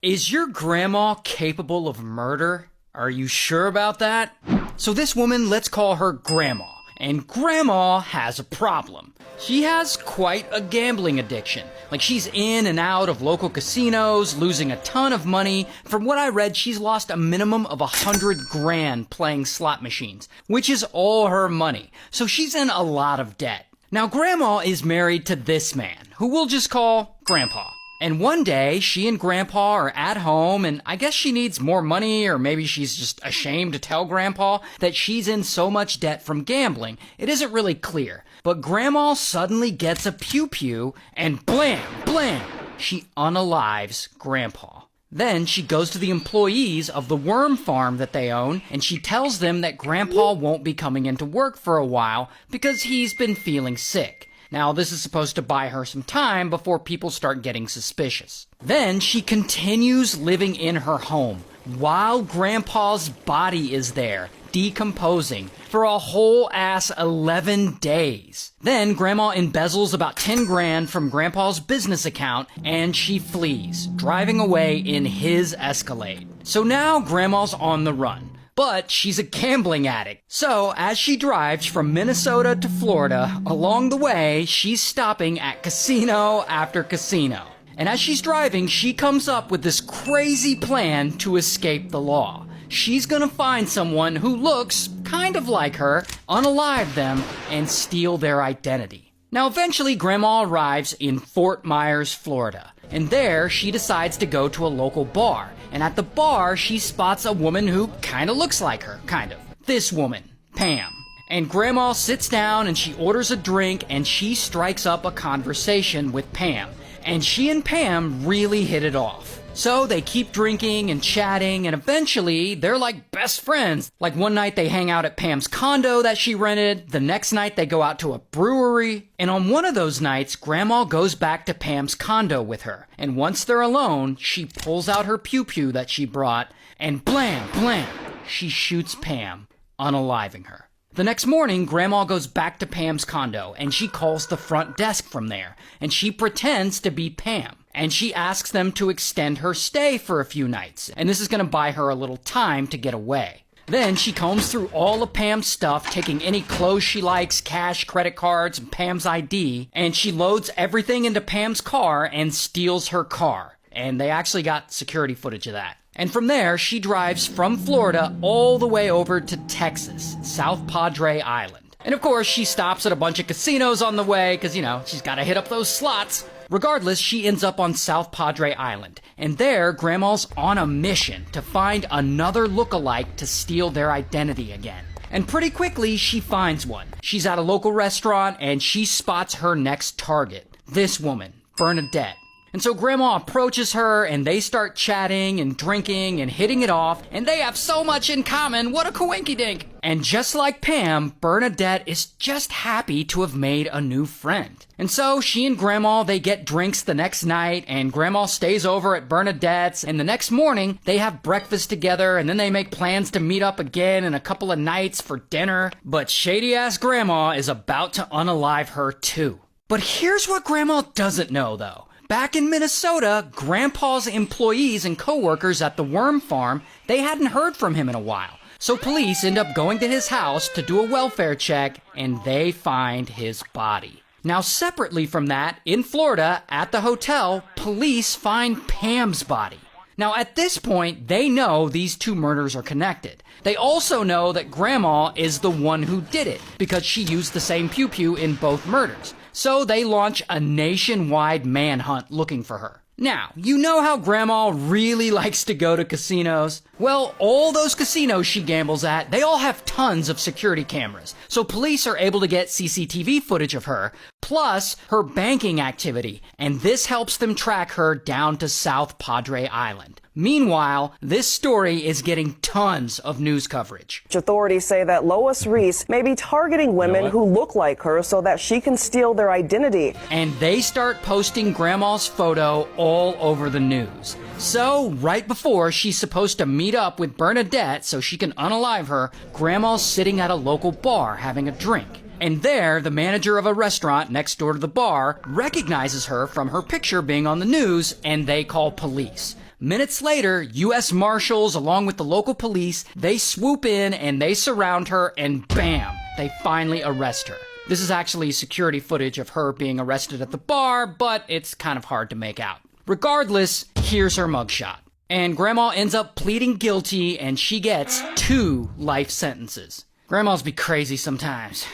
Is your grandma capable of murder? Are you sure about that? So this woman, let's call her Grandma. And Grandma has a problem. She has quite a gambling addiction. Like, she's in and out of local casinos, losing a ton of money. From what I read, she's lost a minimum of 100 grand playing slot machines, which is all her money. So she's in a lot of debt. Now, Grandma is married to this man, who we'll just call Grandpa. And one day, she and Grandpa are at home, and I guess she needs more money, or maybe she's just ashamed to tell Grandpa that she's in so much debt from gambling. It isn't really clear. But Grandma suddenly gets a pew-pew, and blam, blam, she unalives Grandpa. Then she goes to the employees of the worm farm that they own, and she tells them that Grandpa won't be coming into work for a while because he's been feeling sick. Now, this is supposed to buy her some time before people start getting suspicious. Then she continues living in her home while Grandpa's body is there, decomposing, for a whole ass 11 days. Then Grandma embezzles about 10 grand from Grandpa's business account and she flees, driving away in his Escalade. So now Grandma's on the run. But she's a gambling addict. So as she drives from Minnesota to Florida, along the way, she's stopping at casino after casino. And as she's driving, she comes up with this crazy plan to escape the law. She's gonna find someone who looks kind of like her, unalive them, and steal their identity. Now eventually Grandma arrives in Fort Myers, Florida. And there she decides to go to a local bar. And at the bar, she spots a woman who kind of looks like her, kind of. This woman, Pam. And Grandma sits down and she orders a drink and she strikes up a conversation with Pam. And she and Pam really hit it off. So they keep drinking and chatting, and eventually they're like best friends. Like one night they hang out at Pam's condo that she rented, the next night they go out to a brewery, and on one of those nights, Grandma goes back to Pam's condo with her. And once they're alone, she pulls out her pew-pew that she brought, and blam, blam, she shoots Pam, unaliving her. The next morning, Grandma goes back to Pam's condo, and she calls the front desk from there, and she pretends to be Pam. And she asks them to extend her stay for a few nights, and this is going to buy her a little time to get away. Then she combs through all of Pam's stuff, taking any clothes she likes, cash, credit cards, and Pam's ID, and she loads everything into Pam's car and steals her car. And they actually got security footage of that. And from there, she drives from Florida all the way over to Texas, South Padre Island. And of course, she stops at a bunch of casinos on the way, because, you know, she's got to hit up those slots. Regardless, she ends up on South Padre Island, and there, Grandma's on a mission to find another look-alike to steal their identity again. And pretty quickly, she finds one. She's at a local restaurant, and she spots her next target, this woman, Bernadette. And so Grandma approaches her, and they start chatting and drinking and hitting it off, and they have so much in common, what a coinkydink! And just like Pam, Bernadette is just happy to have made a new friend. And so she and Grandma, they get drinks the next night, and Grandma stays over at Bernadette's, and the next morning, they have breakfast together, and then they make plans to meet up again in a couple of nights for dinner. But shady-ass Grandma is about to unalive her too. But here's what Grandma doesn't know, though. Back in Minnesota, Grandpa's employees and coworkers at the worm farm, they hadn't heard from him in a while. So police end up going to his house to do a welfare check, and they find his body. Now, separately from that, in Florida, at the hotel, police find Pam's body. Now, at this point, they know these two murders are connected. They also know that Grandma is the one who did it, because she used the same pew-pew in both murders. So they launch a nationwide manhunt looking for her. Now, you know how Grandma really likes to go to casinos? Well, all those casinos she gambles at, they all have tons of security cameras. So police are able to get CCTV footage of her, plus her banking activity, and this helps them track her down to South Padre Island. Meanwhile, this story is getting tons of news coverage. Authorities say that Lois Reese may be targeting women who look like her so that she can steal their identity. And they start posting Grandma's photo all over the news. So, right before she's supposed to meet up with Bernadette so she can unalive her, Grandma's sitting at a local bar having a drink. And there, the manager of a restaurant next door to the bar recognizes her from her picture being on the news, and they call police. Minutes later, U.S. Marshals, along with the local police, they swoop in and they surround her, and bam, they finally arrest her. This is actually security footage of her being arrested at the bar, but it's kind of hard to make out. Regardless, here's her mugshot. And Grandma ends up pleading guilty, and she gets 2 life sentences. Grandmas be crazy sometimes.